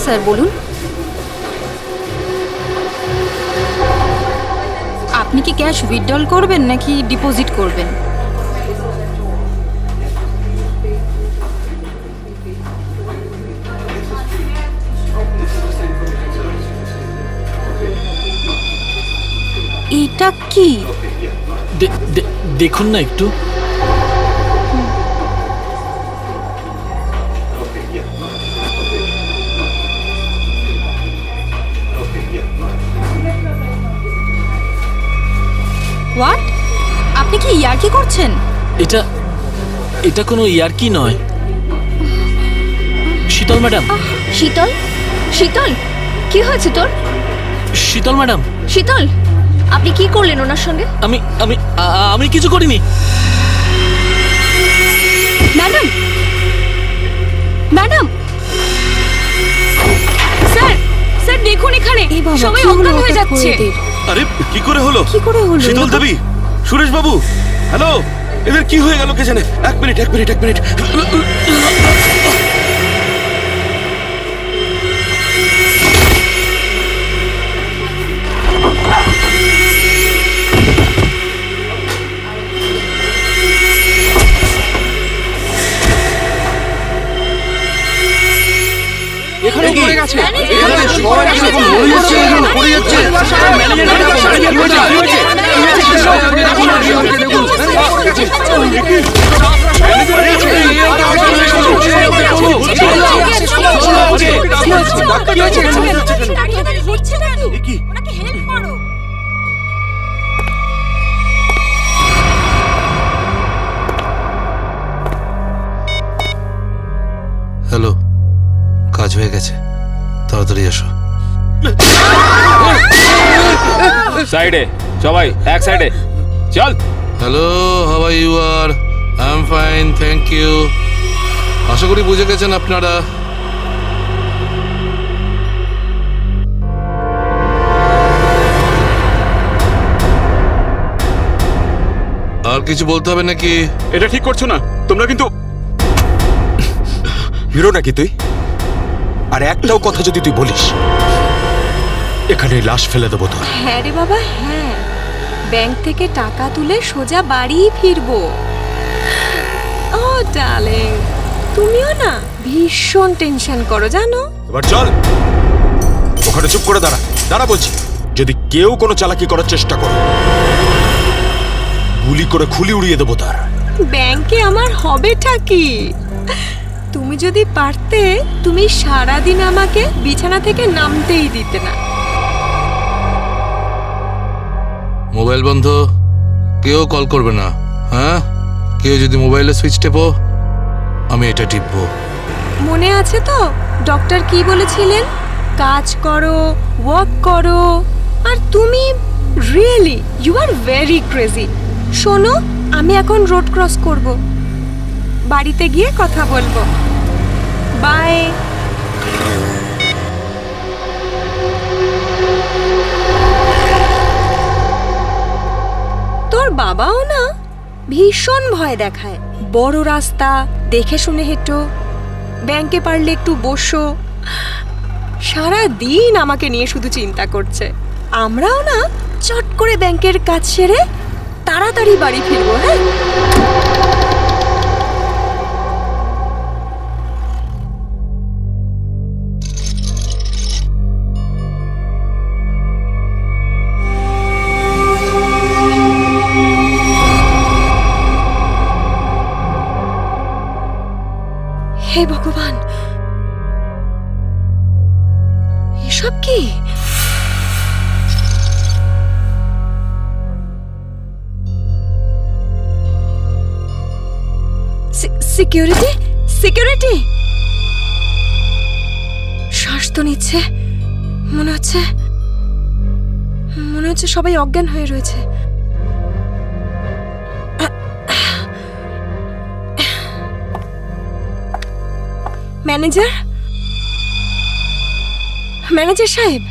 Sir বলুন। আপনি কি ক্যাশ উইথড্রল করবেন নাকি ডিপোজিট করবেন? এটা কি? দেখুন না একটু। হোয়াট? আপনি কি ইয়ার্কি করছেন? এটা এটা কোনো ইয়ার্কি নয়। শীতল ম্যাডাম। শীতল, শীতল, কি হয়েছে তোর? শীতল ম্যাডাম। শীতল, আপনি কি করলেন ওনার সঙ্গে? আমি আমি আমি কিছু করিনি। ম্যাডাম, ম্যাডাম, স্যার, স্যার দেখুন এখানে সবাই অজ্ঞান হয়ে যাচ্ছে। আরে কি করে হলো? কি করে হলো? শীতল দেবী, সুরেশ বাবু, হ্যালো, এদের কি হয়ে গেল কে জানে? এক মিনিট। এখানে পড়ে গেছে। এখানে সবাই এখন মরে যাচ্ছে, পড়ে যাচ্ছে। হ্যালো, কাজ হয়ে গেছে, তাড়াতাড়ি এসো। সাইডে সবাই, এক সাইডে চল। Hello, how are you? R I am fine, thank you. আশা করি বুঝে গেছেন আপনারা। আর কিছু বলতে হবে নাকি? এটা ঠিক করছো না তোমরা কিন্তু। হিরো নাকি তুই? আর একটাও কথা যদি তুই বলিস, এখানে লাশ ফেলে দেবো তোর। হ্যাঁ রে বাবা, হ্যাঁ, ব্যাংক থেকে টাকা তুলে সোজা বাড়ি ফিরবো। ও ডার্লিং, তুমিও না ভীষণ টেনশন করো জানো। এবার চল, ওখানে চুপ করে দাঁড়া, দাঁড়া বলছি। যদি কেউ কোনো চালাকি করার চেষ্টা করে, গুলি করে খুলি উড়িয়ে দেবো তার। ব্যাংকে আমার হবেটা কি? তুমি যদি পারতে, তুমি সারাদিন আমাকে বিছানা থেকে নামতেই দিতে না। মোবাইল বন্ধ, কেউ কল করবে না। হ্যাঁ, কেউ যদি মোবাইলে সুইচ টেপো, আমি এটা টিপবো। মনে আছে তো ডক্টর কি বলেছিলেন? কাজ করো, ওয়ার্ক করো। আর তুমি really you are very crazy. শোনো, আমি এখন রোড ক্রস করব, বাড়িতে গিয়ে কথা বলবো। বাই। তোর বাবাও না ভীষণ ভয় দেখায়। বড় রাস্তা দেখে শুনে হেঁটো, ব্যাংকে পারলে একটু বসো। সারা দিন আমাকে নিয়ে শুধু চিন্তা করছে। আমরাও না চট করে ব্যাংকের কাজ সেরে তাড়াতাড়ি বাড়ি ফিরবো। হ্যাঁ, হে ভগবান, এসব কি? Security, security. শ্বাস তো নিচ্ছে, মনে হচ্ছে সবাই অজ্ঞান হয়ে রয়েছে। ম্যানেজার, ম্যানেজার সাহেব,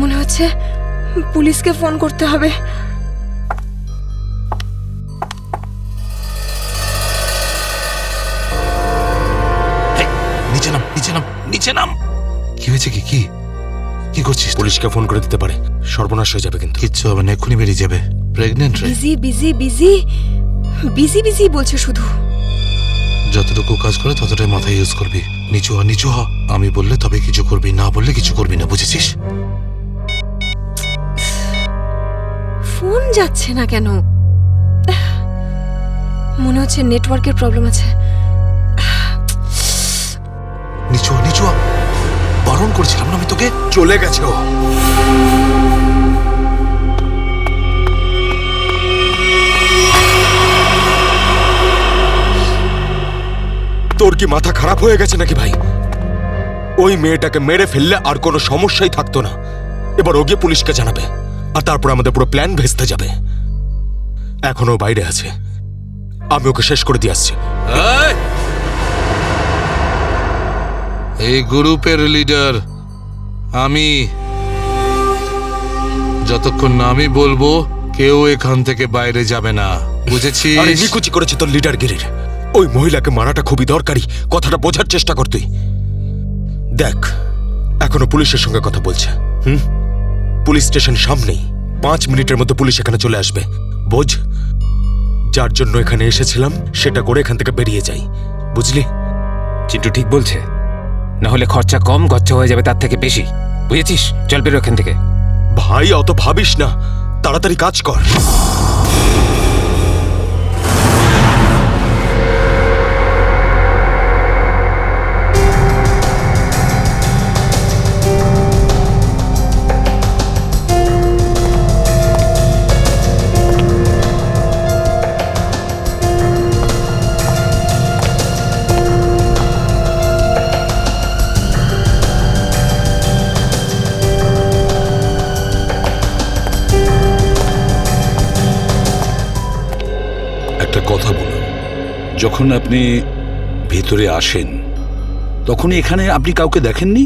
মনে হচ্ছে পুলিশকে ফোন করতে হবে। নিচে নাম, নিচে নাম। নিচে নাম। কি হয়েছে? কি কি কি করছিস? পুলিশকে ফোন করে দিতে পারে, সর্বনাশ হয়ে যাবে কিন্তু। কিচ্ছু হবে না, এক্ষুনি বেরিয়ে যাবে। প্রেগনেন্ট রে। Busy busy busy busy busy বলছে শুধু। যতটুকু কাজ করে ততটাই মাথায় ইউজ করবি। নিচু হ, নিচু হ। আমি বললে তবে কিছু করবি, না বললে কিছু করবি না, বুঝেছিস? ফোন যাচ্ছে না কেন? মনে হচ্ছে নেটওয়ার্কের প্রবলেম আছে। নিচু হ, নিচু হ। বারণ করেছিলাম না আমি তোকে? চলে গেছে ও। তোর কি মাথা খারাপ হয়ে গেছে নাকি ভাই? ওই মেয়েটাকে মেরে ফেললে আর কোনো সমস্যাই থাকতো না। এবার ও গিয়ে পুলিশকে জানাবে, আর তারপর আমাদের পুরো প্ল্যান ভেস্তে যাবে। এখনো বাইরে আছে, আমি ওকে শেষ করে দিয়ে আসছি। এই! এই গ্রুপের লিডার আমি। যতক্ষণ না আমি বলবো কেউ এখান থেকে বাইরে যাবে না, বুঝেছিস? আরে নিকুচি করেছে তোর লিডারগিরির। ওই মহিলাকে মারাটা খুবই দরকারি, কথাটা বোঝার চেষ্টা কর তুই। দেখ, এখনো পুলিশের সঙ্গে কথা বলছে। পুলিশ স্টেশন সামনেই, 5 মিনিটের মধ্যে পুলিশ এখানে চলে আসবে। বোঝ, যার জন্য এখানে এসেছিলাম সেটা করে এখান থেকে বেরিয়ে যাই, বুঝলি? চিন্টু ঠিক বলছে, না হলে খরচা কম, গচ্ছা হয়ে যাবে তার থেকে বেশি, বুঝেছিস? চল বেরো এখান থেকে। ভাই অত ভাবিস না, তাড়াতাড়ি কাজ কর। একটা কথা বলুন, যখন আপনি ভেতরে আসেন তখন এখানে আপনি কাউকে দেখেননি?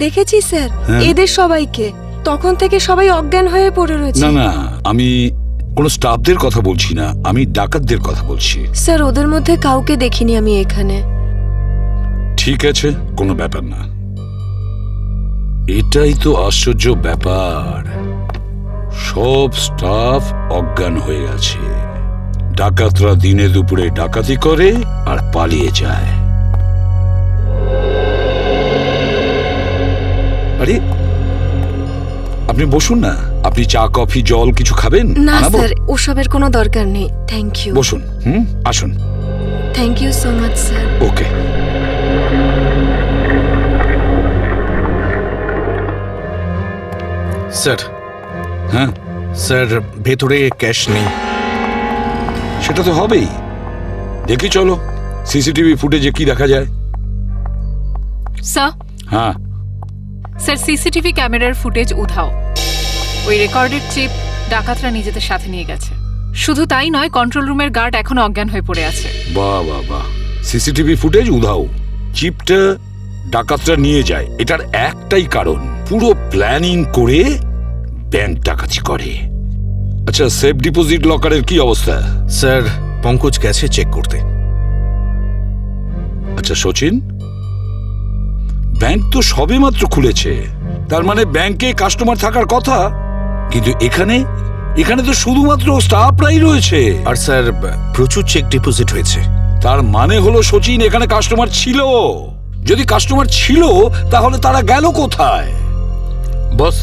দেখেছি স্যার, হ্যাঁ। এদের সবাইকে। তখন থেকে সবাই অজ্ঞান হয়ে পড়ে রয়েছে। না না, আমি কোনো স্টাফদের কথা বলছি না, আমি ডাকাতদের কথা বলছি। স্যার, ওদের মধ্যে কাউকে দেখিনি আমি এখানে। ঠিক আছে, কোনো ব্যাপার না। এটাই তো আশ্চর্য ব্যাপার, সব স্টাফ অজ্ঞান হয়ে আছে। ডাকাতরা দিনে দুপুরে ডাকাতি করে আর পালিয়ে যায়। আরে আপনি বসুন না, আপনি চা কফি জল কিছু খাবেন? না আনাবো? স্যার, ওসবের কোনো দরকার নেই। Thank you. বসুন, আসুন। Thank you so much sir. Okay. Sir, হ্যাঁ, স্যার ভেতরে ক্যাশ নেই। সেটা তো হবেই। দেখি চলো সিসিটিভি ফুটেজে কি দেখা যায়। স্যার, হ্যাঁ, স্যার সিসিটিভি ক্যামেরার ফুটেজ উধাও। ওই রেকর্ডেড চিপ ডাকাতরা নিজেদের সাথে নিয়ে গেছে। শুধু তাই নয়, কন্ট্রোল রুমের গার্ড এখনো অজ্ঞান হয়ে পড়ে আছে। বাহ বাহ বাহ, সিসিটিভি ফুটেজ উধাও, চিপটা ডাকাতরা নিয়ে যায়। এটার একটাই কারণ, পুরো প্ল্যানিং করে ব্যাংক ডাকাতি করে। আচ্ছা, সেফ ডিপোজিট লকারের কি অবস্থা? স্যার, পঙ্কজ গেছে চেক করতে। আচ্ছা সচিন, ব্যাংক তো সবেমাত্র খুলেছে, তার মানে ব্যাংকে কাস্টমার থাকার কথা, কিন্তু এখানে এখানে তো শুধুমাত্র স্টাফরাই রয়েছে। আর স্যার, প্রচুর চেক ডিপোজিট হয়েছে। তার মানে হলো সচিন, এখানে কাস্টমার ছিল। যদি কাস্টমার ছিল তাহলে তারা গেল কোথায়? বস,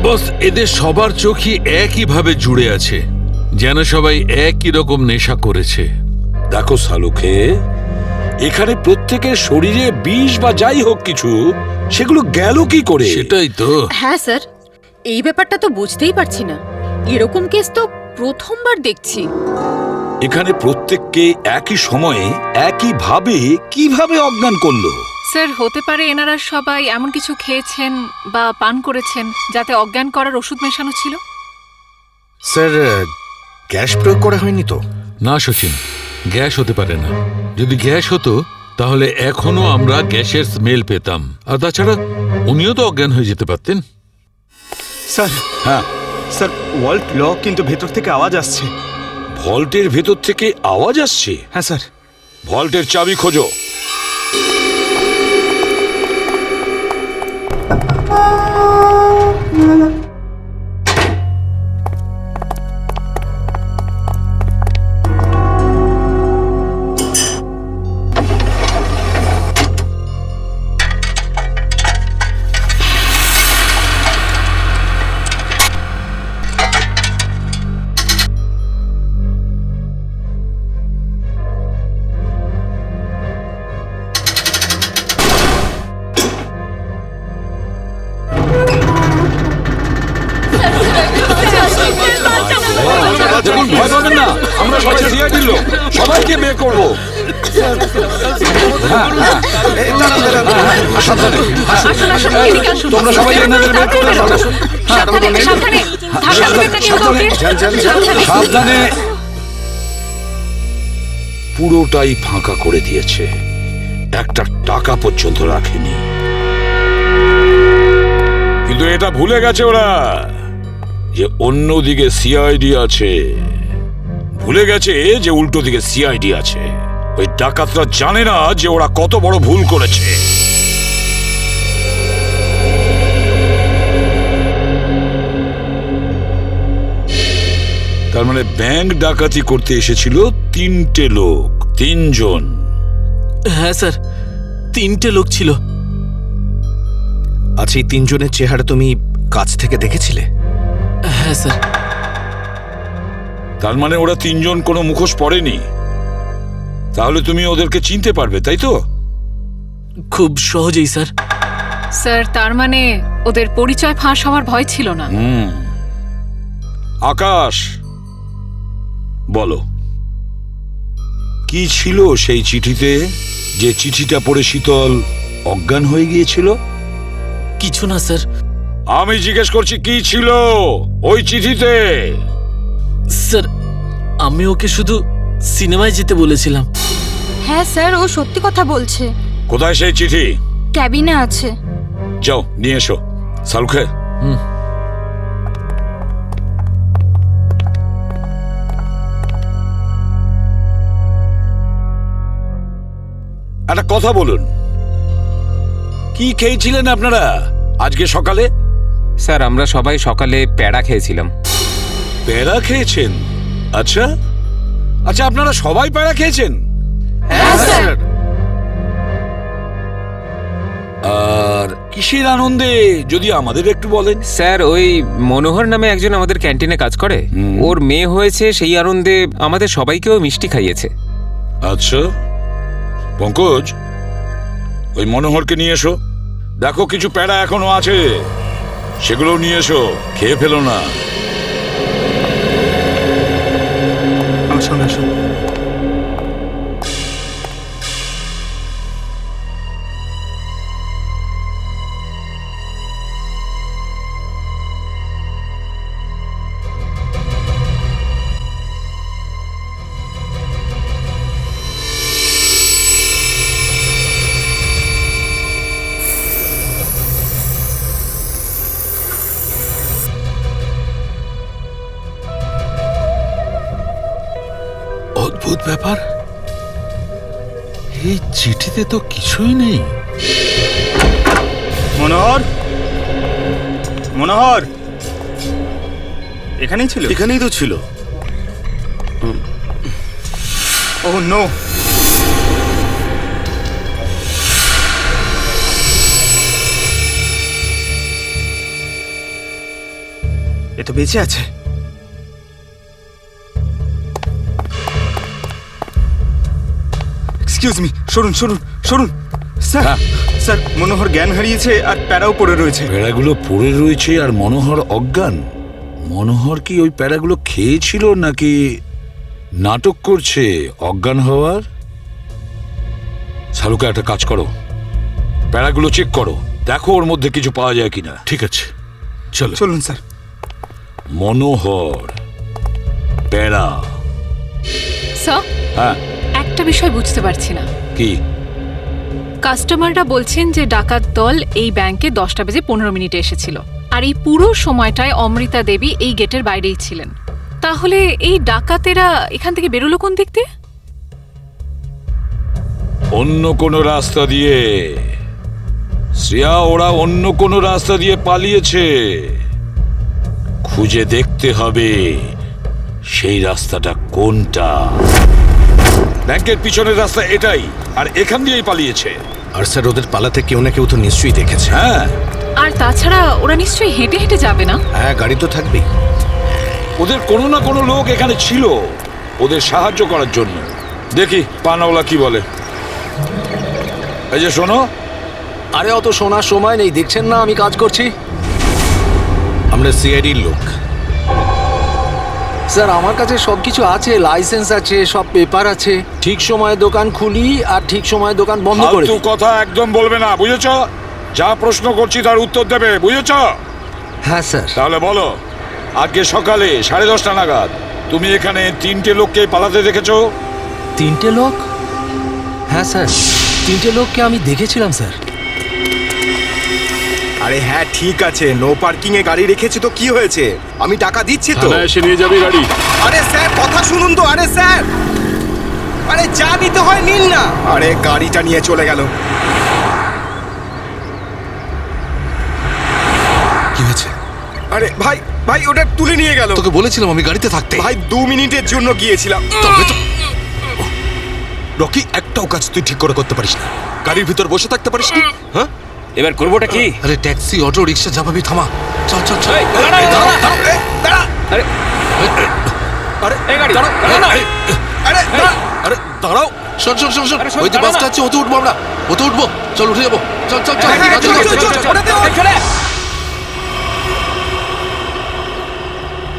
বস, এদের সবার চোখই একইভাবে জুড়ে আছে, যেন সবাই একই রকম নেশা করেছে। দেখো সালুকে, এখানে প্রত্যেকের শরীরে বিষ বা যাই হোক কিছু, সেগুলো গেল কি করে? সেটাই তো। হ্যাঁ স্যার, এই ব্যাপারটা তো বুঝতেই পারছি না। এরকম কেস তো প্রথমবার দেখছি। এখানে প্রত্যেককে একই সময়ে একইভাবে কিভাবে অজ্ঞান করলো? স্যার, হতে পারে এনারা সবাই এমন কিছু খেয়েছেন বা পান করেছেন যাতে অজ্ঞান করার ওষুধ মেশানো ছিল। স্যার, গ্যাস প্রয়োগ করা হয়নি তো? না সচিন, গ্যাস হতে পারে না। যদি গ্যাস হতো তাহলে এখনো আমরা গ্যাসের স্মেল পেতাম। আর তাছাড়া উনিও তো অজ্ঞান হয়ে যেতে পারতেন। স্যার, হ্যাঁ, স্যার ওয়াল্ট লক, কিন্তু ভেতর থেকে আওয়াজ আসছে। ভল্টের ভেতর থেকে আওয়াজ আসছে? হ্যাঁ স্যার। ভল্টের চাবি খোঁজো। দেখুন, ভয় পাবেন না, আমরা সবাই সিআইডির লোক, সবাইকে বের করবো। তোমরা সবাই এনাদের বের করে দাও। সাবধানে। পুরোটাই ফাঁকা করে দিয়েছে, একটা টাকা পর্যন্ত রাখেনি। কিন্তু এটা ভুলে গেছে ওরা যে অন্যদিকে সিআইডি আছে। ভুলে গেছে যে উল্টো দিকে সিআইডি আছে। ওই ডাকাতরা জানে না যে ওরা কত বড় ভুল করেছে। তার মানে ব্যাংক ডাকাতি করতে এসেছিল 3টে লোক, 3 জন। হ্যাঁ স্যার, 3টে লোক ছিল। আচ্ছা, এই 3 জনের চেহারা তুমি কাছ থেকে দেখেছিলে? হ্যাঁ স্যার। তার মানে ওরা 3 জন কোনো মুখোশ পরেনি। তাহলে তুমি ওদেরকে চিনতে পারবে, তাই তো? খুব সহজেই স্যার। স্যার, তার মানে ওদের পরিচয় ফাঁস হওয়ার ভয় ছিল না। আকাশ, বলো কি ছিল সেই চিঠিতে, যে চিঠিটা পড়ে শীতল অজ্ঞান হয়ে গিয়েছিল? কিছু না স্যার। আমি জিজ্ঞেস করছি কি ছিল ওই চিঠিতে? স্যার, আমি ওকে শুধু সিনেমায় যেতে বলেছিলাম। হ্যাঁ স্যার, ও সত্যি কথা বলছে। কোথায় সেই চিঠি? ক্যাবিনে আছে। যাও নিয়ে এসো। সালুখে, একটা কথা বলুন, কি খেয়েছিলেন আপনারা আজকে সকালে? স্যার, আমরা সবাই সকালে প্যাড়া খেয়েছিলাম। প্যাড়া খেয়েছেন? আচ্ছা আচ্ছা, আপনারা সবাই প্যাড়া খেয়েছেন? হ্যাঁ স্যার। আর কিসের আনন্দে যদি আমাদের একটু বলেন? স্যার, ওই মনোহর নামে একজন আমাদের ক্যান্টিনে কাজ করে, ওর মেয়ে হয়েছে, সেই আনন্দে আমাদের সবাইকেও মিষ্টি খাইয়েছে। আচ্ছা পঙ্কজ, ওই মনোহরকে নিয়ে এসো। দেখো কিছু প্যাড়া এখনো আছে, সেগুলো নিয়ে এসো, খেয়ে ফেলো না। আসুন আসুন। অদ্ভুত ব্যাপার, এই চিঠিতে তো কিছুই নেই। মনোহর, মনোহর এখানেই ছিল? এখানেই তো ছিল। Oh no. এ তো বেঁচে আছে। এক্সকিউজ মি, সরুন সরুন সরুন। স্যার স্যার, মনোহর জ্ঞান হারিয়েছে আর প্যারাও পড়ে রয়েছে। প্যাড়াগুলো পড়ে রয়েছে আর মনোহর অজ্ঞান। মনোহর কি ওই প্যাড়াগুলো খেয়েছিল নাকি নাটক করছে অজ্ঞান হওয়ার? শালুকা, একটা কাজ করো, প্যাড়াগুলো চেক করো, দেখো ওর মধ্যে কিছু পাওয়া যায় কিনা। ঠিক আছে, চলো। চলুন স্যার। মনোহর, প্যাড়া। স্যার, হ্যাঁ, একটা বিষয় বুঝতে পারছি না। কি? কাস্টমাররা বলছেন যে ডাকাত দল এই ব্যাংকে 10টা বেজে 15 মিনিটে এসেছিল, আর এই পুরো সময়টায় অমৃতা দেবী এই গেটের বাইরেই ছিলেন। তাহলে এই ডাকাতেরা এখান থেকে বেরোলো কোন দিক দিয়ে? অন্য কোনো রাস্তা দিয়ে, শ্রেয়া ওরা অন্য কোনো রাস্তা দিয়ে পালিয়েছে। খুঁজে দেখতে হবে সেই রাস্তাটা কোনটা। ব্যাংকের পিছনের রাস্তা এটাই, আর এখান দিয়েই পালিয়েছে। আর স্যার ওদের পালাতে কেউ না কেউ তো নিশ্চয়ই দেখেছে। হ্যাঁ, আর তাছাড়া ওরা নিশ্চয়ই হেঁটে হেঁটে যাবে না। হ্যাঁ, গাড়ি তো থাকবেই। ওদের কোনো না কোনো লোক এখানে ছিল ওদের সাহায্য করার জন্য। দেখি পানাওয়ালা কি বলে। এই যে শোনো, আরে অত শোনার সময় নেই, দেখছেন না আমি কাজ করছি। আমরা সিআইডির লোক স্যার। আমার কাছে সবকিছু আছে, লাইসেন্স আছে, সব পেপার আছে। ঠিক সময়ে দোকান খুলি আর ঠিক সময়ে দোকান বন্ধ করে ফালতু দিই। কথা একদম বলবে না, বুঝেছো? যা প্রশ্ন করছি তার উত্তর দেবে, বুঝেছো? হ্যাঁ স্যার। তাহলে বলো, আজকে সকালে 10:30 নাগাদ তুমি এখানে 3টে লোককে পালাতে দেখেছো? 3টে লোক? হ্যাঁ স্যার, 3টে লোককে আমি দেখেছিলাম স্যার। আরে হ্যাঁ ঠিক আছে, নো পার্কিং এ গাড়ি রেখেছি তো কি হয়েছে? আমি টাকা দিচ্ছি তো। এসে নিয়ে যাবি গাড়ি। আরে স্যার কথা শুনুন তো। আরে স্যার, আরে যা নিতে হয় নিন না। আরে গাড়িটা নিয়ে চলে গেল। কি হয়েছে? আরে ভাই ভাই ওটা তুলে নিয়ে গেল। তোকে বলেছিলাম আমি গাড়িতে থাকতে। ভাই 2 মিনিটের জন্য গিয়েছিলাম। তবে তো রকি, একটাও কাজ তুই ঠিক করে করতে পারিস না। গাড়ির ভিতর বসে থাকতে পারিস না? হ্যাঁ, এবার করবোটা কি? আরে ট্যাক্সি, অটো, রিক্সা যা পাবি থামা। চল চল চল। আরে আরে এই গাড়ি দাঁড়াও, দাঁড়াও না। আরে আরে দাঁড়াও। শোন শোন শোন শোন, আরে শোন, ওই যে দাঁড়া বাসটা না। আছে ওতে উঠবো আমরা। ওতে উঠবো, চল উঠে যাবো। চল চল চল হ্যাঁ, চল, চল, চল, চল, চল।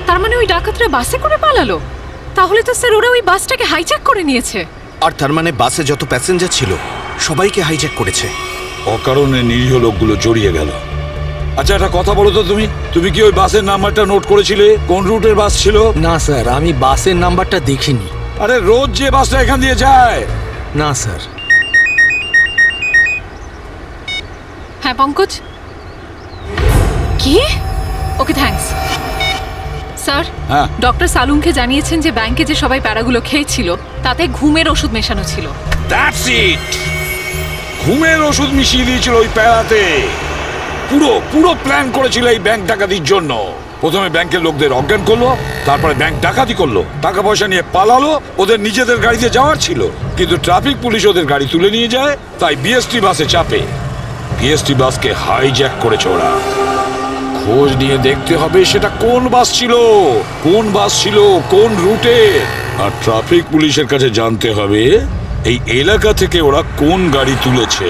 তার মানে ওই ডাকাতরা বাসে করে পালালো? তাহলে তো স্যার ওরা ওই বাসটাকে হাইজ্যাক করে নিয়েছে। আর তার মানে বাসে যত প্যাসেঞ্জার ছিল সবাইকে হাইজ্যাক করেছে। অকারণে নিরীহ লোকগুলো জড়িয়ে গেল। আচ্ছা একটা কথা বলো তো, তুমি কি ওই বাসের নাম্বারটা নোট করেছিলে? কোন রুটের বাস ছিল? না স্যার, আমি বাসের নাম্বারটা দেখিনি। আরে রোজ যে বাসটা এখান দিয়ে যায়। না স্যার। হ্যাঁ পঙ্কজ, কি? Okay thanks sir. হ্যাঁ। ডক্টর সালুনকে জানিয়েছেন যে ব্যাংকে যে সবাই প্যারাগুলো খেয়েছিল তাতে ঘুমের ওষুধ মেশানো ছিল। That's it. ঘুমের ওষুধ মিশিয়ে দিয়েছিল ওই প্যারাতে। পুরো পুরো প্ল্যান করেছিল এই ব্যাংক ডাকাতির জন্য। প্রথমে ব্যাংকের লোকদের অজ্ঞান করলো, তারপরে ব্যাংক ডাকাতি করলো, টাকা পয়সা নিয়ে পালালো। ওদের নিজেদের গাড়িতে যাওয়ার ছিল, কিন্তু ট্রাফিক পুলিশ ওদের গাড়ি তুলে নিয়ে যায়, তাই বিএসটি বাসে চাপে। বিএসটি বাসকে হাইজ্যাক করেছে ওরা। খোঁজ নিয়ে দেখতে হবে সেটা কোন বাস ছিল, কোন বাস ছিল কোন রুটে। আর ট্রাফিক পুলিশের কাছে জানতে হবে এই এলাকা থেকে ওরা কোন গাড়ি তুলেছে।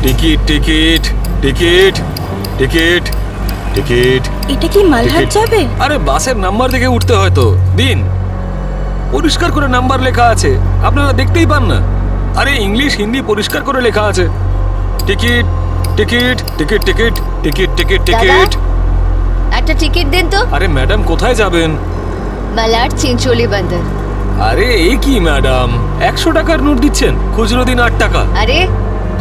Ticket ticket ticket ticket ticket. এটা কি মালহাট যাবে? আরে বাসের নাম্বার দেখে উঠতে হয় তো। দিন, পরিষ্কার করে নাম্বার লেখা আছে, আপনারা দেখতেই পান না? আরে ইংলিশ হিন্দি পরিষ্কার করে লেখা আছে। Ticket ticket ticket ticket ticket ticket ticket. একটা টিকিট দিন তো। আরে ম্যাডাম কোথায় যাবেন? মালাড চিনচোলি বন্দর। আরে এই কি ম্যাডাম, 100 টাকার নোট দিচ্ছেন, খুচরো দিন 8 টাকা। আরে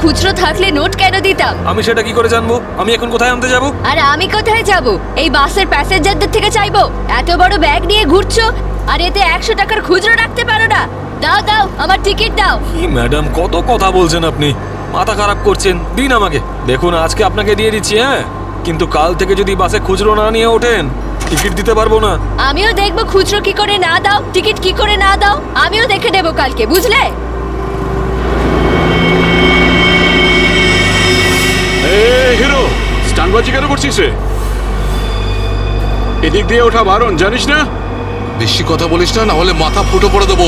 খুচরো থাকলে নোট কেন দিতাম? আমি সেটা কি করে জানবো? আমি এখন কোথায় আনতে যাব? আর আমি কোথায় যাব? এই বাসের প্যাসেঞ্জারদের থেকে চাইবো? এত বড় ব্যাগ নিয়ে ঘুরছো আর এতে 100 টাকার খুচরো রাখতে পারো না? দাও দাও, আমার টিকিট দাও। কি ম্যাডাম, কত কথা বলছেন আপনি, মাথা খারাপ করছেন। দিন আমাকে। দেখুন আজকে আপনাকে দিয়ে দিচ্ছি, হ্যাঁ, কিন্তু কাল থেকে যদি বাসে খুচরো না নিয়ে ওঠেন টিকিট দিতে পারবো না। আমিও দেখবো খুচরো কি করে না দাও, টিকিট কি করে না দাও, আমিও দেখে নেবো কালকে, বুঝলে? Hey, গানবাজি কেন করছিস রে? এদিক দিয়ে ওঠা বারণ, জানিস না? বেশি কথা বলিস না, না হলে মাথা ফুটো করে দেবো।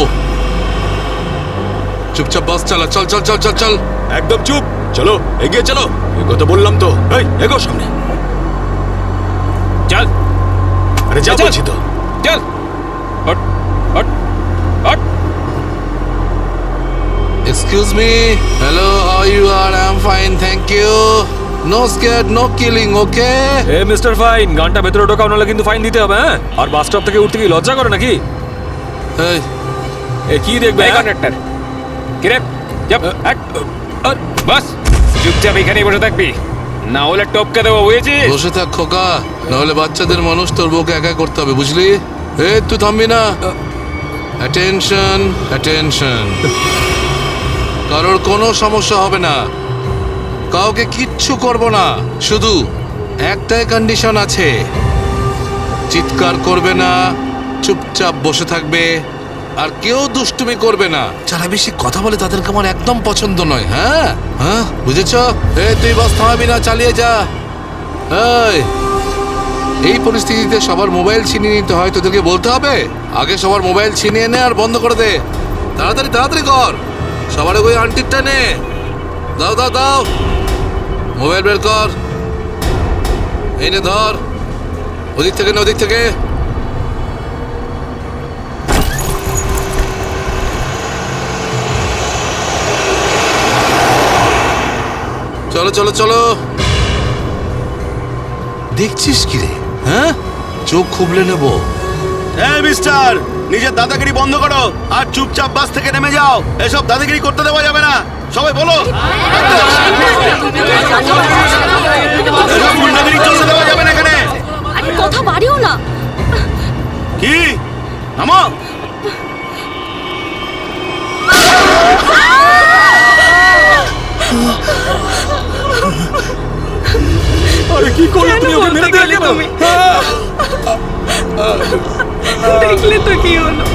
চুপচাপ বাস চালা, চল চল চল চল চল। একদম চুপ, চলো এগিয়ে চলো। এই কথা বললাম তো, এই এগো সামনে। চল আরে যা বলছি তো। চল hot hot hot. Excuse me, hello, how you R? I am fine, thank you. No scared, no killing, okay? এ মিস্টার ফাইন, গানটা ভেতরে ঢোকাও, নাহলে কিন্তু ফাইন দিতে হবে। হ্যাঁ, আর বাস স্টপ থেকে উঠতে কি লজ্জা করে নাকি? এই এ কি দেখবে? কন্ডাক্টর কিরে চাপ হট। বাস চুপচাপ এখানেই বসে থাকবি, না হলে টপকে দেবো, বুঝেছিস? বসে থাক খোকা, নাহলে বাচ্চাদের মানুষ তোর বউকে একা করতে হবে, বুঝলি? এই তুই থামবি না। Attention attention. কারোর কোনো সমস্যা হবে না, কাউকে কিচ্ছু করব না। শুধু একটাই কন্ডিশন আছে, চিৎকার করবে না, চুপচাপ বসে থাকবে, আর কেউ দুষ্টুমি করবে না। যারা বেশি কথা বলে তাদেরকে আমার একদম পছন্দ নয়। হ্যাঁ হ্যাঁ, বুঝেছ? তুই বাস থামাবি না, চালিয়ে যা। এই পরিস্থিতিতে সবার মোবাইল ছিনিয়ে নিতে হয়, তোদেরকে বলতে হবে? আগে সবার মোবাইল ছিনিয়ে নে আর বন্ধ করে দে। তাড়াতাড়ি তাড়াতাড়ি কর, সবার ওই আন্টিরটা নে। দাও দাও দাও, মোবাইল বের কর। এই নে ধর, ওদিক থেকে না ওদিক থেকে। চলো চলো চলো। দেখছিস কি রে? হ্যাঁ, চোখ খুবলে নেব। এই মিস্টার, নিজের দাদাগিরি বন্ধ করো আর চুপচাপ বাস থেকে নেমে যাও। এসব দাদাগিরি করতে দেওয়া যাবে না, সবাই বলো। এসব গুন্ডাগিরি চলতে দেওয়া যাবে না এখানে। আরে কথা বাড়িও না। কি নামো। আরে কি করলে তুমি? ওকে মেরে দিলে কেন? দেখলে তো কি হলো।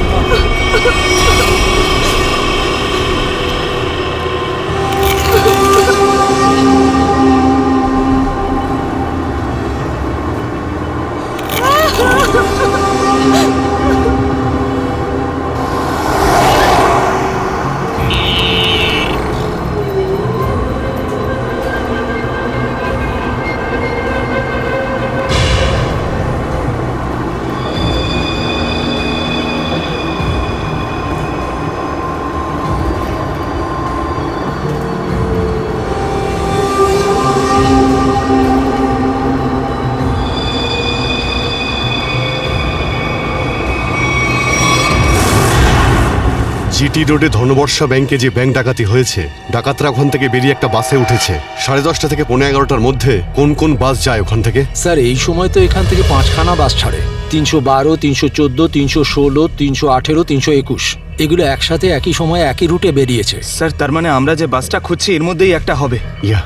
জিটি রোডে ধনবর্ষা ব্যাংকে যে ব্যাংক ডাকাতি হয়েছে, ডাকাতরা ওখান থেকে বেরিয়ে একটা বাসে উঠেছে। 10:30 থেকে 11:15টার মধ্যে কোন কোন বাস যায় ওখান থেকে? স্যার এই সময় তো এখান থেকে 5খানা বাস ছাড়ে। 312, 314, 316, 318, 321, এগুলো একসাথে একই সময় একই রুটে বেরিয়েছে। স্যার তার মানে আমরা যে বাসটা খুঁজছি এর মধ্যেই একটা হবে। ইয়া,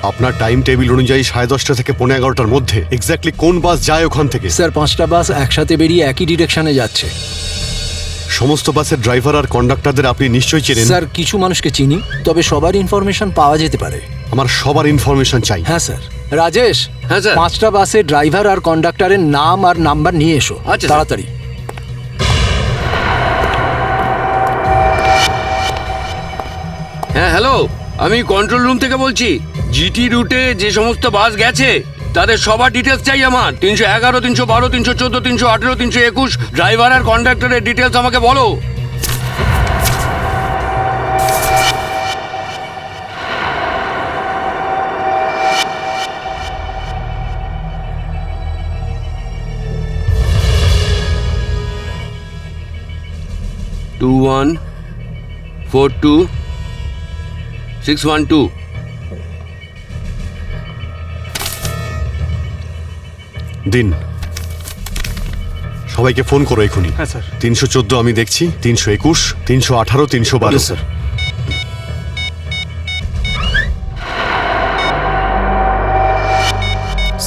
আপনার টাইম টেবিল অনুযায়ী 10:30 থেকে 11:15টার মধ্যে এক্স্যাক্টলি কোন বাস যায় ওখান থেকে? স্যার 5টা বাস একসাথে বেরিয়ে একই ডিরেকশনে যাচ্ছে। সমস্ত বাসের ড্রাইভার আর কন্ডাক্টরদের আপনি নিশ্চয়ই চেনেন? স্যার কিছু মানুষকে চিনি, তবে সবার ইনফরমেশন পাওয়া যেতে পারে। আমার সবার ইনফরমেশন চাই। হ্যাঁ স্যার। রাজেশ, হ্যাঁ স্যার। 5টা বাসের ড্রাইভার আর কন্ডাক্টরের নাম আর নাম্বার নিয়ে এসো। আচ্ছা, স্যার। তাড়াতাড়ি। হ্যাঁ হ্যালো, আমি কন্ট্রোল রুম থেকে বলছি। জিটি রুটে যে সমস্ত বাস গেছে তাদের সবার ডিটেলস চাই আমার। 311, 312, 314, 318, 321 ড্রাইভার আর কন্ডাক্টরের ডিটেলস আমাকে বলো। টু 1 4 2 6 1 2। দিন, সবাইকে ফোন করো এখনই। হ্যাঁ স্যার। 314 আমি দেখছি, 321, 318, 312। স্যার।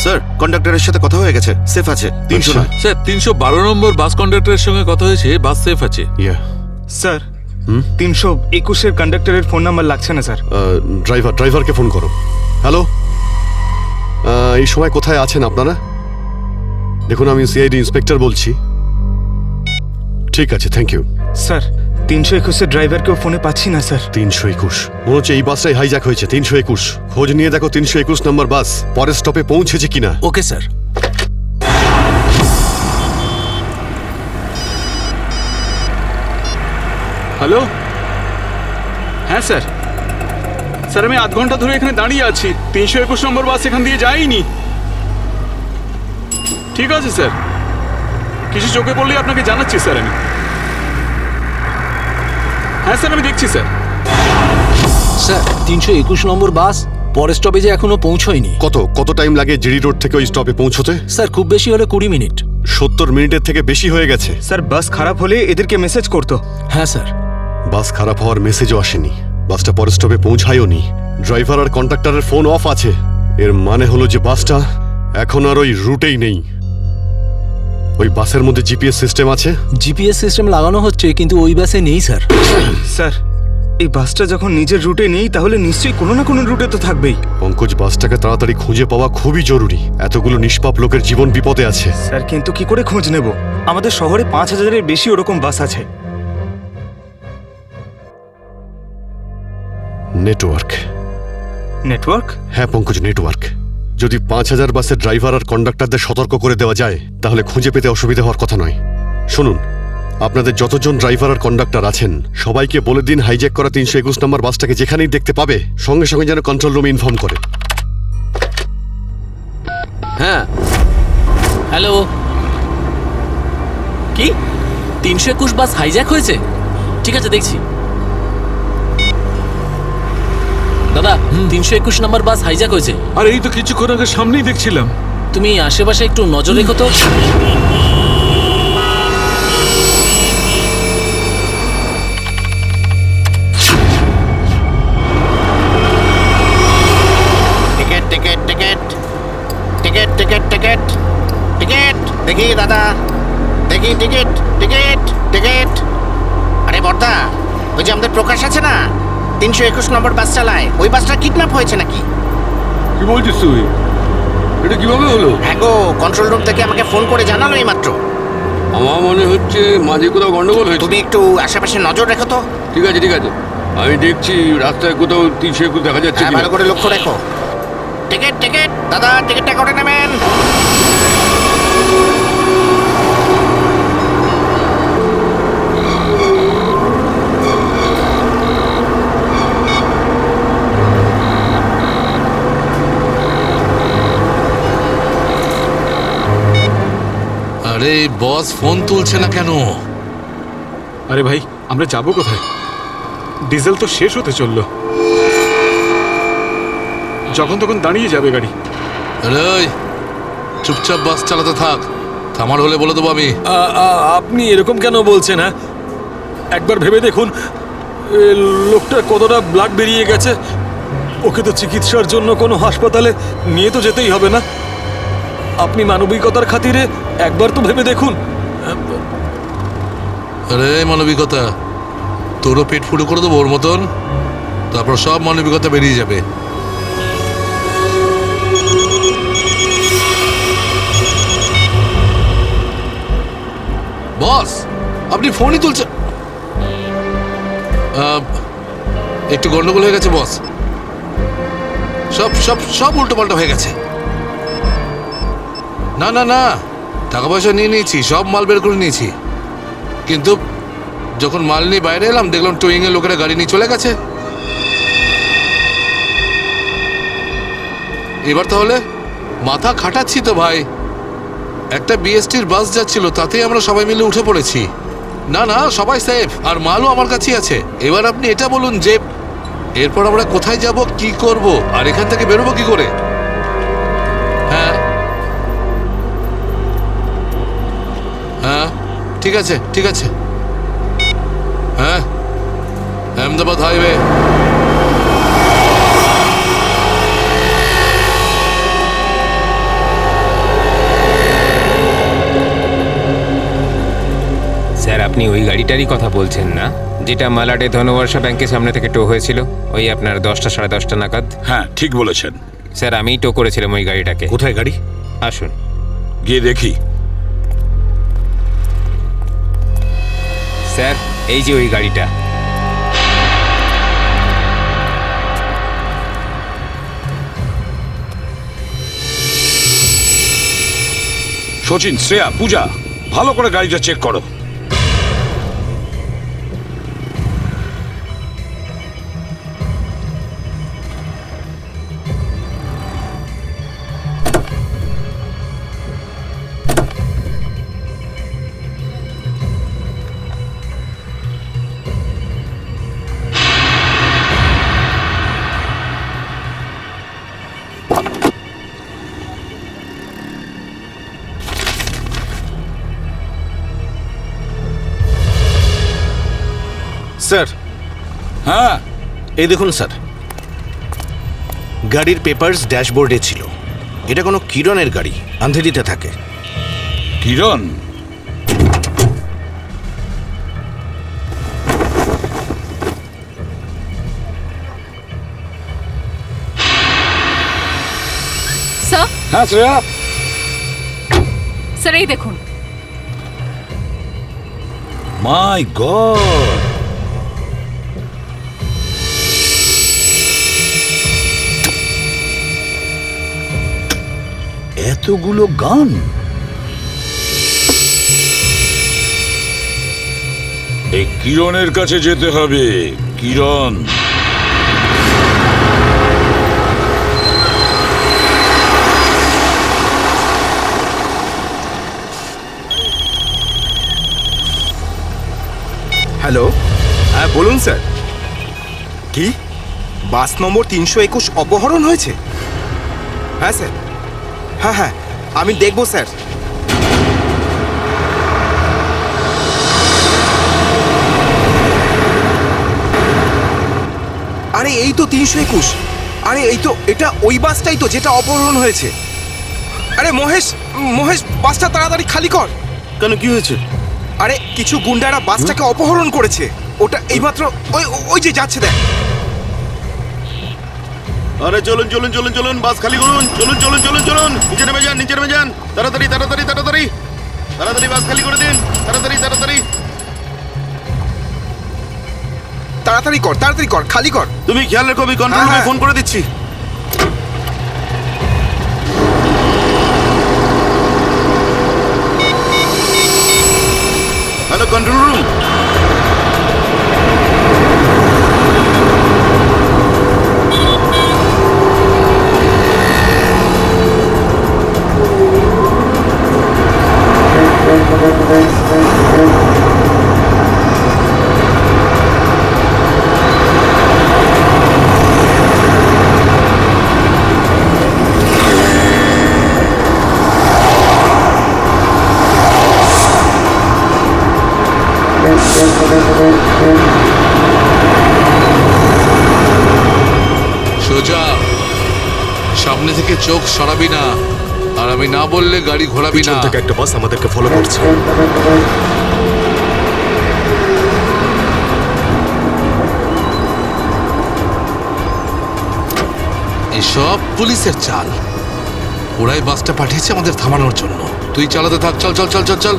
স্যার, কন্ডাক্টরের সাথে কথা হয়ে গেছে, সেফ আছে। 309। স্যার 312 নম্বর বাস কন্ডাক্টরের সঙ্গে কথা হয়েছে, বাস সেফ আছে। ইয়া, স্যার 321-এর কন্ডাক্টরের ফোন নাম্বার লাগছে না স্যার। ড্রাইভারকে ফোন করো। হ্যালো, এই সময় কোথায় আছেন আপনারা? দেখুন, আমি সিআইডি ইন্সপেক্টর বলছি। ঠিক আছে, থ্যাংক ইউ। স্যার 321 ড্রাইভারকেও ফোনে পাচ্ছি না স্যার। 321 মনে হচ্ছে এই বাসটাই হাইজ্যাক হয়েছে। 321 খোঁজ নিয়ে দেখো 321 নম্বর বাস পরের স্টপে পৌঁছেছে কিনা। Okay sir. হ্যালো, হ্যাঁ স্যার। স্যার আমি আধ ঘন্টা ধরে এখানে দাঁড়িয়ে আছি, 321 নম্বর বাস এখান দিয়ে যায়নি। ঠিক আছে স্যার, কিছু চোখে পড়লেই আপনাকে জানাচ্ছি স্যার আমি। হ্যাঁ স্যার, আমি দেখছি স্যার। স্যার 321 নম্বর বাস পরের স্টপেজে এখনো পৌঁছয়নি। কত টাইম লাগে জিডি রোড থেকে ওই স্টপে পৌঁছতে? স্যার খুব বেশি হলে 20 মিনিট। 70 মিনিটের থেকে বেশি হয়ে গেছে। স্যার বাস খারাপ হলে এদেরকে মেসেজ করতো। হ্যাঁ স্যার। বাস খারাপ হওয়ার মেসেজও আসেনি, বাসটা পরের স্টপে পৌঁছায়ও নি। ড্রাইভার আর কন্ডাক্টরের ফোন অফ আছে। এর মানে হলো যে বাসটা এখন আর ওই রুটেই নেই। ওই বাসের মধ্যে জিপিএস সিস্টেম আছে? জিপিএস সিস্টেম লাগানো হচ্ছে, কিন্তু ওই বাসে নেই স্যার। স্যার এই বাসটা যখন নিজের রুটে নেই তাহলে নিশ্চয়ই কোনো না কোনো রুটে তো থাকবেই। পঙ্কজ, বাসটাকে তাড়াতাড়ি খুঁজে পাওয়া খুবই জরুরি। এতগুলো নিষ্পাপ লোকের জীবন বিপদে আছে। স্যার কিন্তু কি করে খোঁজ নেব? আমাদের শহরে 5000-এর বেশি ওরকম বাস আছে। নেটওয়ার্ক। নেটওয়ার্ক? হ্যাঁ পঙ্কজ, নেটওয়ার্ক। যদি 5000 বাসের ড্রাইভার আর কন্ডাক্টরদের সতর্ক করে দেওয়া যায় তাহলে খুঁজে পেতে অসুবিধা হওয়ার কথা নয়। শুনুন, আপনাদের যতজন ড্রাইভার আর কন্ডাক্টর আছেন সবাইকে বলে দিন হাইজ্যাক করা 321 নম্বর বাসটাকে যেখানেই দেখতে পাবে সঙ্গে সঙ্গে যেন কন্ট্রোল রুমে ইনফর্ম করে। হ্যাঁ হ্যালো, কি 321 বাস হাইজ্যাক হয়েছে? ঠিক আছে, দেখছি। দাদা 321 নম্বর বাস হাইজ্যাক হয়েছে। আর এই তো কিছুক্ষণ আগে সামনেই দেখছিলাম। তুমি আশেপাশে একটু নজর রেখো তো। Ticket ticket ticket ticket ticket ticket ticket দেখি দাদা, দেখি টিকিট টিকিট টিকিট। আরে বর্দা, ওই যে আমাদের প্রকাশ আছে না, 321 নম্বর বাস চালায়, ওই বাসটা কিডন্যাপ হয়েছে নাকি? কি বলছিস তুই? এটা কিভাবে হলো? হ্যাঁ গো, কন্ট্রোল রুম থেকে আমাকে ফোন করে জানালো এই মাত্র। আমার মনে হচ্ছে মাঝে কোথাও গন্ডগোল হয়েছে। তুমি একটু আশেপাশে নজর রেখো তো। ঠিক আছে ঠিক আছে, আমি দেখছি রাস্তায় কোথাও 321 দেখা যাচ্ছে হ্যাঁ, কিনা। ভালো করে লক্ষ্য রেখো। টিকিট টিকিট দাদা, টিকিটটা করে নেবেন। আরে বস ফোন তুলছে না কেন? আরে ভাই, আমরা যাবো কোথায়? ডিজেল তো শেষ হতে চললো, যখন তখন দাঁড়িয়ে যাবে গাড়ি। আরে চুপচাপ বাস চালাতে থাক, থামার হলে বলে দেবো আমি। আপনি এরকম কেন বলছেন? হ্যাঁ, একবার ভেবে দেখুন লোকটার কতটা ব্লাড বেরিয়ে গেছে। ওকে তো চিকিৎসার জন্য কোনো হাসপাতালে নিয়ে তো যেতেই হবে না? আপনি মানবিকতার খাতিরে একবার তো ভেবে দেখুন। আরে মানবিকতা, তোরও পেট ফুটো করে দেবো ওর মতন, তারপর সব মানবিকতা বেরিয়ে যাবে। বস আপনি ফোনই তুলছেন। একটু গন্ডগোল হয়ে গেছে বস, সব সব সব উল্টো পাল্টা হয়ে গেছে। না না না, টাকা পয়সা নিয়ে নিয়েছি, সব মাল বের করে নিয়েছি, কিন্তু যখন মাল নিয়ে বাইরে এলাম দেখলাম টোয়িং এর লোকেরা গাড়ি নিয়ে চলে গেছে। এবার তাহলে মাথা খাটাচ্ছি তো ভাই। একটা বিএসটির বাস যাচ্ছিল, তাতেই আমরা সবাই মিলে উঠে পড়েছি। না না, সবাই সেফ, আর মালও আমার কাছেই আছে। এবার আপনি এটা বলুন যে এরপর আমরা কোথায় যাব, কি করব, আর এখান থেকে বেরোবো কি করে? হ্যাঁ হ্যাঁ, ঠিক আছে ঠিক আছে। হ্যাঁ, আহমেদাবাদ হাইওয়ে। স্যার আপনি ওই গাড়িটারই কথা বলছেন না, যেটা মালাডে ধনবর্ষা ব্যাংকের সামনে থেকে টো হয়েছিল? ওই আপনার 10টা সাড়ে 10টা নাগাদ। হ্যাঁ ঠিক বলেছেন। স্যার আমিই টো করেছিলাম ওই গাড়িটাকে। কোথায় গাড়ি? আসুন গিয়ে দেখি। স্যার, এই যে ওই গাড়িটা। সচিন, শ্রেয়া, পূজা, ভালো করে গাড়িটা চেক করো। স্যার। হ্যাঁ, এই দেখুন স্যার, গাড়ির পেপারস ড্যাশবোর্ডে ছিল। এটা কোনো কিরণের গাড়ি, আন্ধেরিতে থাকে। কিরণ? স্যার, হ্যাঁ শ্রেয়া। স্যার এই দেখুন। মাই গড, এতগুলো গান! এই কিরণের কাছে যেতে হবে। কিরণ, হ্যালো, হ্যাঁ বলুন স্যার। কি বাস নম্বর 321 অপহরণ হয়েছে? হ্যাঁ স্যার, হ্যাঁ হ্যাঁ আমি দেখব স্যার। আরে এই তো 321। আরে এই তো, এটা ওই বাসটাই তো যেটা অপহরণ হয়েছে। আরে মহেশ, মহেশ বাসটা তাড়াতাড়ি খালি কর। কেন, কি হয়েছে? আরে কিছু গুন্ডারা বাসটাকে অপহরণ করেছে। ওটা এইমাত্র ওই ওই যে যাচ্ছে দেখ। আরে চলুন চলুন চলুন চলুন, বাস খালি করুন। চলুন চলুন চলুন চলুন, নিচে নেমে যান, নিচে নেমে যান। তাড়াতাড়ি তাড়াতাড়ি তাড়াতাড়ি তাড়াতাড়ি বাস খালি করে দিন। তাড়াতাড়ি তাড়াতাড়ি তাড়াতাড়ি কর, তাড়াতাড়ি কর, খালি কর। তুমি খেয়াল রেখো, আমি কন্ট্রোল রুমে ফোন করে দিচ্ছি। Hello control room. সোজা সামনে থেকে চোখ সরাবি না, আর আমি না বললে গাড়ি ঘোরাবি না। থেকে একটা বাস আমাদেরকে ফলো করছে। এসব পুলিশের চাল। ওরাই বাসটা পাঠিয়েছে আমাদের থামানোর জন্য। তুই চালাতে থাক, চল চল চল চল চল।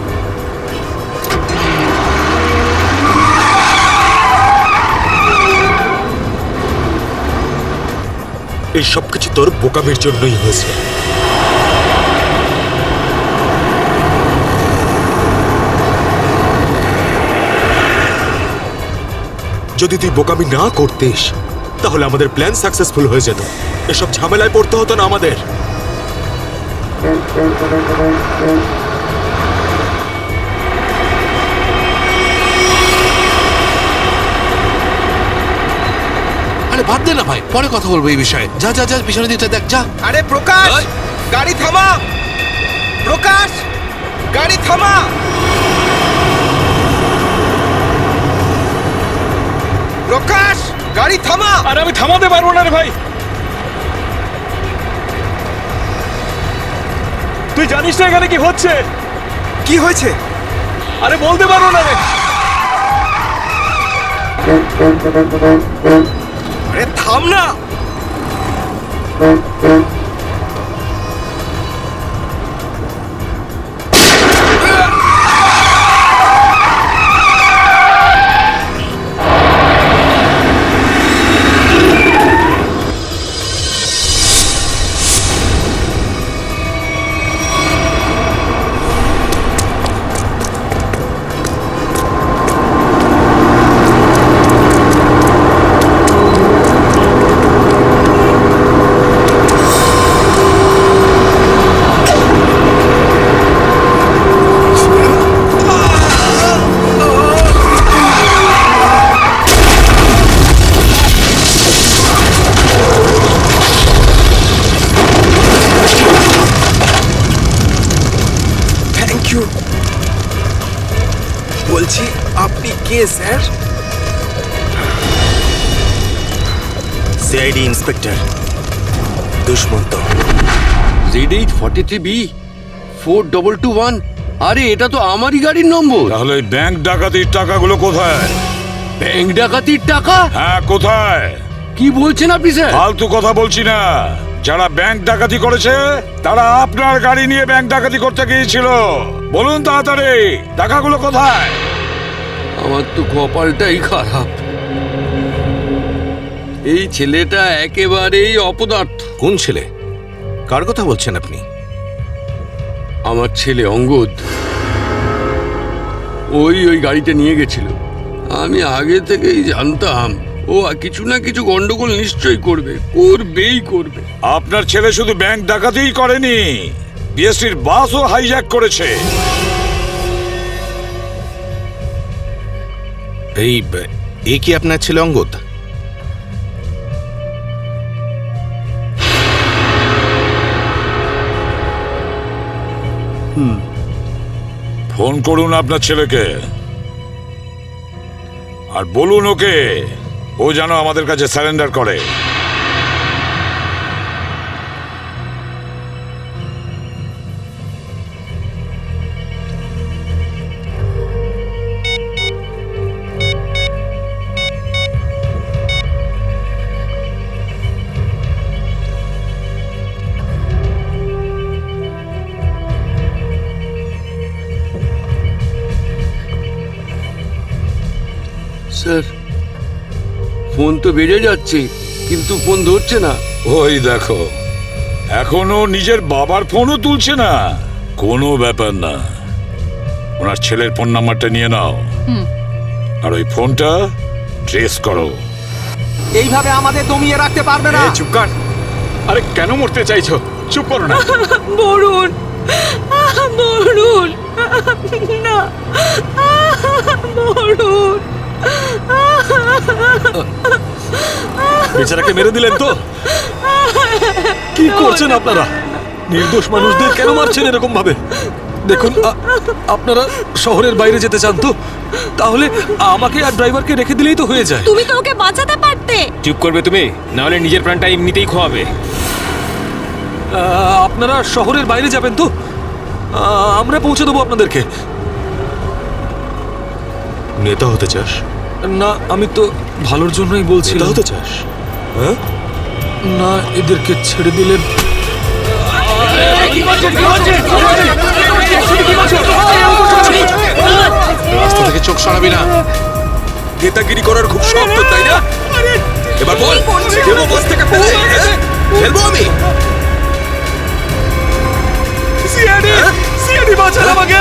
এই সবকিছু তোর বোকামির জন্যই হয়েছে। যদি তুই বোকামি না করতিস তাহলে আমাদের প্ল্যান সাকসেসফুল হয়ে যেত। এসব ঝামেলায় পড়তে হতো না আমাদের। আরে বাদ দে না ভাই, পরে কথা বলবো এই বিষয়ে। যা যা যা, পিছনে দিকটা দেখ, যা। আরে প্রকাশ, গাড়ি থামা। প্রকাশ, গাড়ি থামা। প্রকাশ, গাড়ি থামা। আরে আমি থামাতে পারবো না রে ভাই। তুই জানিস না এখানে কি হচ্ছে? কি হয়েছে? আরে বলতে পারবো না রে। আরে থাম না। কে sir? CID inspector Dushmant. Z843B 4221। আরে এটা তো আমারই গাড়ির নম্বর। তাহলে এই ব্যাংক ডাকাতির টাকাগুলো কোথায়? ব্যাংক ডাকাতির টাকা? হ্যাঁ, কোথায়? কি বলছেন আপনি স্যার? ফালতু কথা বলছি না। যারা ব্যাংক ডাকাতি করেছে তারা আপনার গাড়ি নিয়ে ব্যাংক ডাকাতি করতে গিয়েছিল। বলুন তাড়াতাড়ি, টাকাগুলো কোথায়? আমার তো কপালটাই খারাপ। এই ছেলেটা একেবারেই অপদার্থ। কোন ছেলে? কার কথা বলছেন আপনি? আমার ছেলে অঙ্গদ। ওই গাড়িটা নিয়ে গেছিল। আমি আগে থেকেই জানতাম ও কিছু না কিছু গন্ডগোল নিশ্চয়ই করবে। আপনার ছেলে শুধু ব্যাংক ডাকাতিই করেনি, বিএসটির বাসও হাইজ্যাক করেছে। এই কি আপনার ছেলে অঙ্গদ? ফোন করুন আপনার ছেলেকে আর বলুন ওকে ও যেন আমাদের কাছে সারেন্ডার করে। স্যার, ফোন তো বেজে যাচ্ছে কিন্তু ফোন ধরছে না। ওই দেখো, এখনো নিজের বাবার ফোনও তুলছে না। কোনো ব্যাপার না, ওনার ছেলের ফোন নাম্বারটা নিয়ে নাও আর ওই ফোনটা ট্রেস করো। এইভাবে আমাদের দমিয়ে রাখতে পারবে না। চুপ কর। আরে কেন মরতে চাইছো? চুপ করো না। বরুণ, বরুণ, না, বরুণ। বেচারাকে মেরে দিলেন তো? কি করছেন আপনারা? নির্দোষ মানুষদের কেন মারছেন এরকম ভাবে? দেখুন, আপনারা শহরের বাইরে যেতে চান তো তাহলে আমাকে আর ড্রাইভারকে রেখে দিলেই তো হয়ে যায়। তুমি তো ওকে বাঁচাতে পারতে। চুপ করবে তুমি, না হলে নিজের প্রাণটা এমনিতেই খোয়াবে। আপনারা শহরের বাইরে যাবেন তো? আমরা পৌঁছে দেবো আপনাদেরকে। নেতা হতে চাস? না, আমি তো ভালোর জন্যই বলছি। নেতা হতে চাস? হ্যাঁ, না, এদেরকে ছেড়ে দিলে রাস্তা থেকে চোখ সরাবি না। নেতাগিরি করার খুব শখ তো, তাই না? এবার বল, দেবো বাস থেকে ফেলে? ফেলবো আমি? সিআইডি বাঁচান আমাকে,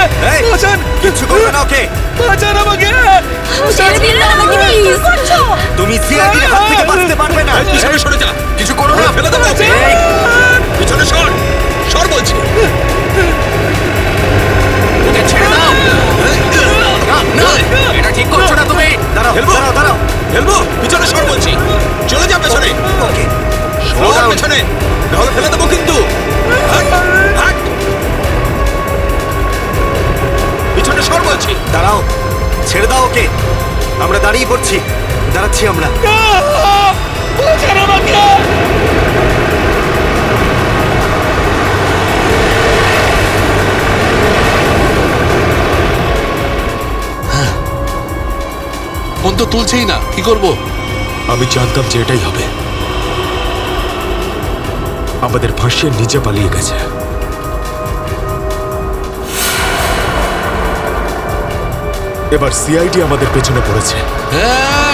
বাঁচান। কিছু করবে না ওকে। বাঁচান আমাকে। ছেড়ে দিন না আমাকে, প্লিজ। তুমি সিআইডির হাত থেকে বাঁচতে পারবে না। পিছনে সরে যা, কিছু করো না, ফেলে দেবো। পিছনে সর, সর বলছি। ওকে ছেড়ে দাও। না, এটা ঠিক করছো না তুমি। দাঁড়াও, দাঁড়াও। ফেলবো, পিছনে সর বলছি। চলে যা পেছনে। ওকে, সর পেছনে, নাহলে ফেলে দেবো কিন্তু। হাট, হাট। পিছনে সর বলছি। দাঁড়াও, ছেড়ে দাও ওকে। আমরা দাঁড়িয়ে পড়ছি, দাঁড়াচ্ছি আমরা। ফোন তো তুলছেই না, কি করব? আমি জানতাম যে এটাই হবে। আমাদের ফাঁসিয়ে নিচে পালিয়ে গেছে। এবার সিআইডি আমাদের পেছনে পড়েছে।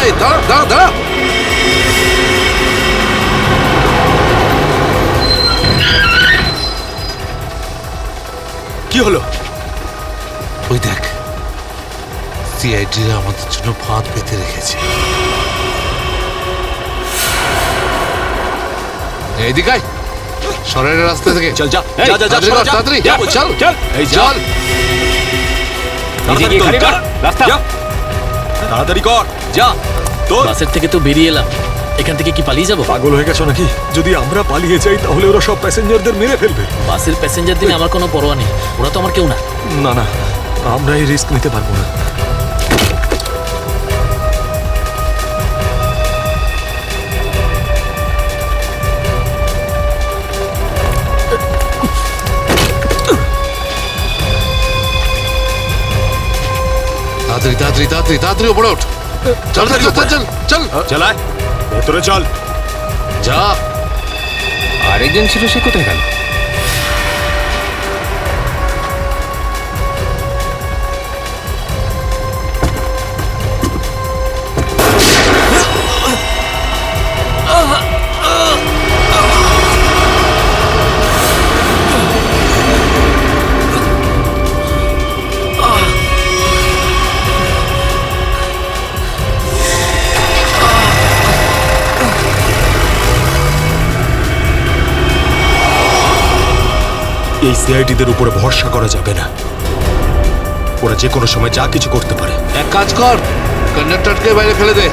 এই দাঁড়া দাঁড়া দাঁড়া। কি হলো? ওই দেখ, সিআইডিরা আমাদের জন্য ফাঁদ পেতে রেখেছে। এইদিকে আয়, শহরের রাস্তা থেকে। চল যা, যা যা, তাড়াতাড়ি চল চল। এই চল, তাড়াতাড়ি কর, যা। তোর বাসের থেকে তো বেরিয়ে এলাম, এখান থেকে কি পালিয়ে যাবো? পাগল হয়ে গেছো নাকি? যদি আমরা পালিয়ে যাই তাহলে ওরা সব প্যাসেঞ্জারদের মেরে ফেলবে। বাসের প্যাসেঞ্জার দিনে আমার কোনো পরোয়া নেই, ওরা তো আমার কেউ না। না না, আমরা এই রিস্ক নিতে পারবো না। তাড়াতাড়ি তাড়াতাড়ি তাড়াতাড়ি ওপরে ওঠ। চল চল চল চল চল চালায় ভেতরে চল। যা। আরেকজন ছিল, সে কোথায় গেল? এই সিআইডিদের উপরে ভরসা করা যাবে না, ওরা যে কোনো সময় যা কিছু করতে পারে। এক কাজ কর, কন্ডাক্টরকে বাইরে ফেলে দে।